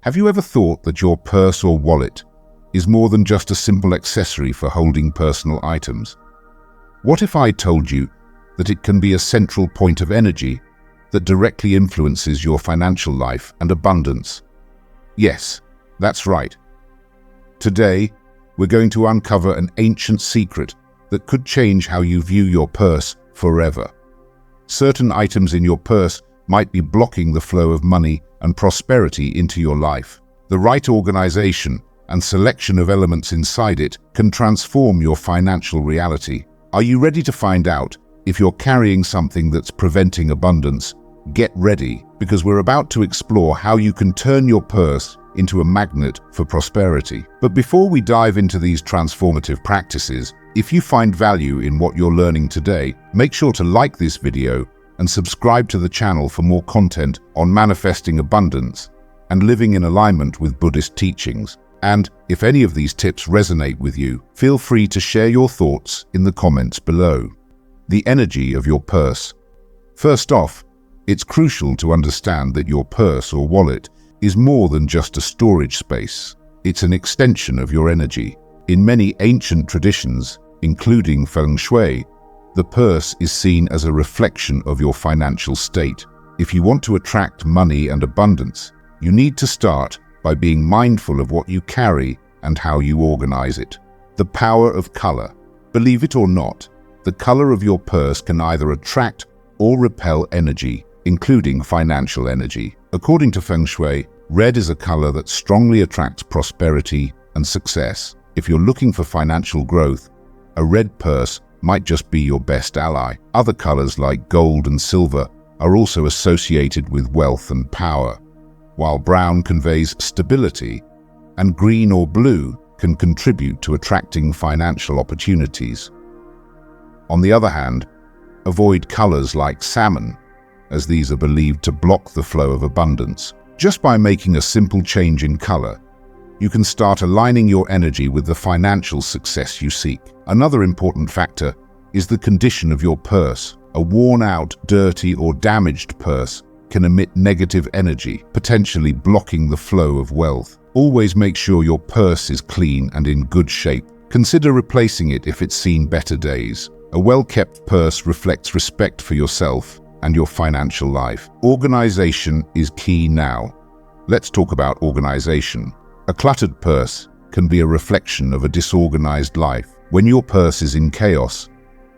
Have you ever thought that your purse or wallet is more than just a simple accessory for holding personal items? What if I told you that it can be a central point of energy that directly influences your financial life and abundance? Yes, that's right. Today, we're going to uncover an ancient secret that could change how you view your purse forever. Certain items in your purse might be blocking the flow of money and prosperity into your life. The right organization and selection of elements inside it can transform your financial reality. Are you ready to find out if you're carrying something that's preventing abundance? Get ready, because we're about to explore how you can turn your purse into a magnet for prosperity. But before we dive into these transformative practices, if you find value in what you're learning today, make sure to like this video and subscribe to the channel for more content on manifesting abundance and living in alignment with Buddhist teachings. And if any of these tips resonate with you, feel free to share your thoughts in the comments below. The energy of your purse. First off, it's crucial to understand that your purse or wallet is more than just a storage space. It's an extension of your energy. In many ancient traditions, including Feng Shui, the purse is seen as a reflection of your financial state. If you want to attract money and abundance, you need to start by being mindful of what you carry and how you organize it. The power of color. Believe it or not, the color of your purse can either attract or repel energy, including financial energy. According to Feng Shui, red is a color that strongly attracts prosperity and success. If you're looking for financial growth, a red purse might just be your best ally. Other colors like gold and silver are also associated with wealth and power, while brown conveys stability and green or blue can contribute to attracting financial opportunities. On the other hand, avoid colors like salmon, as these are believed to block the flow of abundance. Just by making a simple change in color, you can start aligning your energy with the financial success you seek. Another important factor is the condition of your purse. A worn-out, dirty, or damaged purse can emit negative energy, potentially blocking the flow of wealth. Always make sure your purse is clean and in good shape. Consider replacing it if it's seen better days. A well-kept purse reflects respect for yourself and your financial life. Organization is key now. Let's talk about organization. A cluttered purse can be a reflection of a disorganized life. When your purse is in chaos,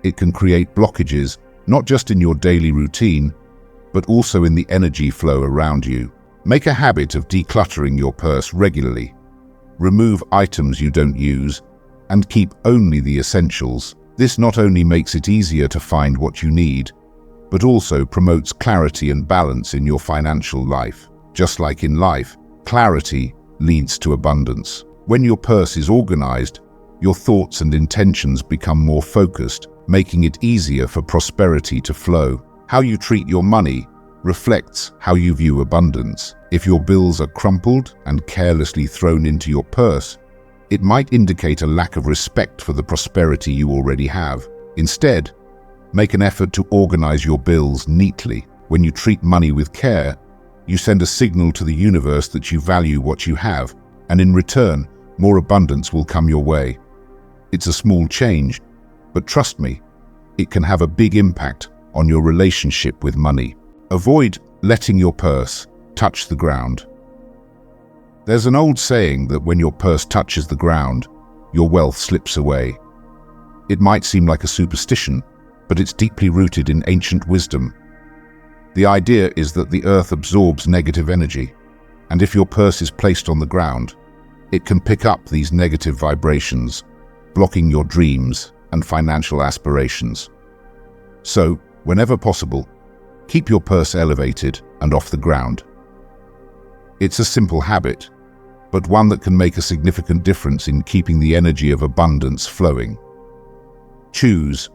it can create blockages, not just in your daily routine, but also in the energy flow around you. Make a habit of decluttering your purse regularly. Remove items you don't use and keep only the essentials. This not only makes it easier to find what you need, but also promotes clarity and balance in your financial life. Just like in life, clarity leads to abundance. When your purse is organized, your thoughts and intentions become more focused, making it easier for prosperity to flow. How you treat your money reflects how you view abundance. If your bills are crumpled and carelessly thrown into your purse, it might indicate a lack of respect for the prosperity you already have. Instead, make an effort to organize your bills neatly. When you treat money with care, you send a signal to the universe that you value what you have, and in return, more abundance will come your way. It's a small change, but trust me, it can have a big impact on your relationship with money. Avoid letting your purse touch the ground. There's an old saying that when your purse touches the ground, your wealth slips away. It might seem like a superstition, but it's deeply rooted in ancient wisdom. The idea is that the earth absorbs negative energy, and if your purse is placed on the ground, it can pick up these negative vibrations, blocking your dreams and financial aspirations. So, whenever possible, keep your purse elevated and off the ground. It's a simple habit, but one that can make a significant difference in keeping the energy of abundance flowing. Choose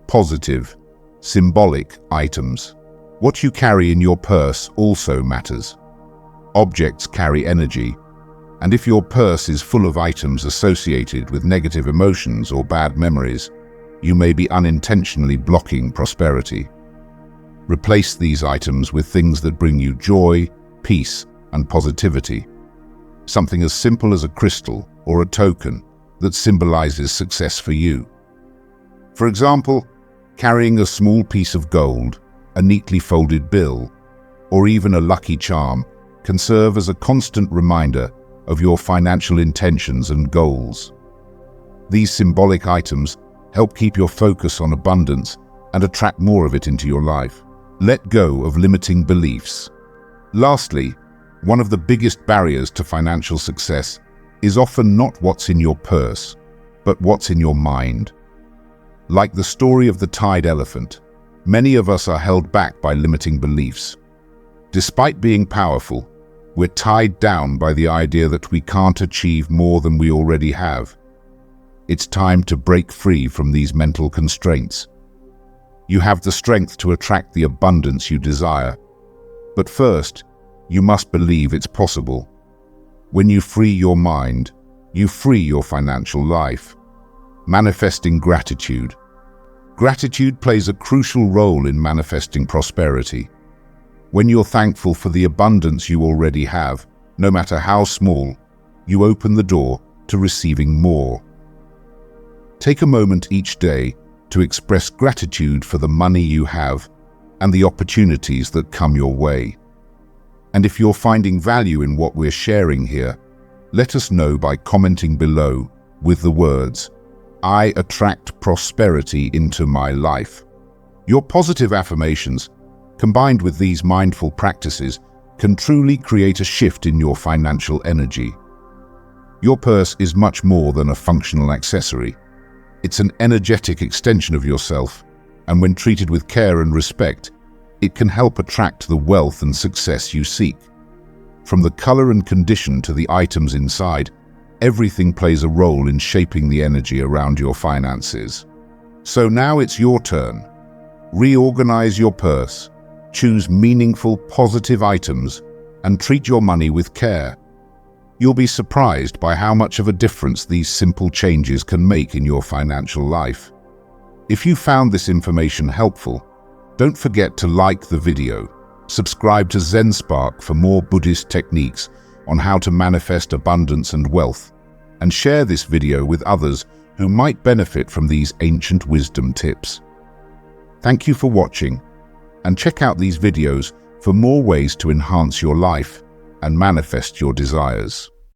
positive, symbolic items. What you carry in your purse also matters. Objects carry energy, and if your purse is full of items associated with negative emotions or bad memories, you may be unintentionally blocking prosperity. Replace these items with things that bring you joy, peace, and positivity. something as simple as a crystal or a token that symbolizes success for you. For example, carrying a small piece of gold, a neatly folded bill, or even a lucky charm can serve as a constant reminder of your financial intentions and goals. These symbolic items help keep your focus on abundance and attract more of it into your life. Let go of limiting beliefs. Lastly, one of the biggest barriers to financial success is often not what's in your purse, but what's in your mind. Like the story of the tied elephant, many of us are held back by limiting beliefs. Despite being powerful, we're tied down by the idea that we can't achieve more than we already have. It's time to break free from these mental constraints. You have the strength to attract the abundance you desire. But first, you must believe it's possible. When you free your mind, you free your financial life. Manifesting gratitude. Gratitude plays a crucial role in manifesting prosperity. When you're thankful for the abundance you already have, no matter how small, you open the door to receiving more. Take a moment each day to express gratitude for the money you have and the opportunities that come your way. And if you're finding value in what we're sharing here, let us know by commenting below with the words, "I attract prosperity into my life." Your positive affirmations, combined with these mindful practices, can truly create a shift in your financial energy. Your purse is much more than a functional accessory. It's an energetic extension of yourself, and when treated with care and respect, it can help attract the wealth and success you seek. From the color and condition to the items inside, everything plays a role in shaping the energy around your finances. So now it's your turn. Reorganize your purse, choose meaningful, positive items, and treat your money with care. You'll be surprised by how much of a difference these simple changes can make in your financial life. If you found this information helpful, don't forget to like the video, subscribe to ZenSpark for more Buddhist techniques on how to manifest abundance and wealth, and share this video with others who might benefit from these ancient wisdom tips. Thank you for watching, and check out these videos for more ways to enhance your life and manifest your desires.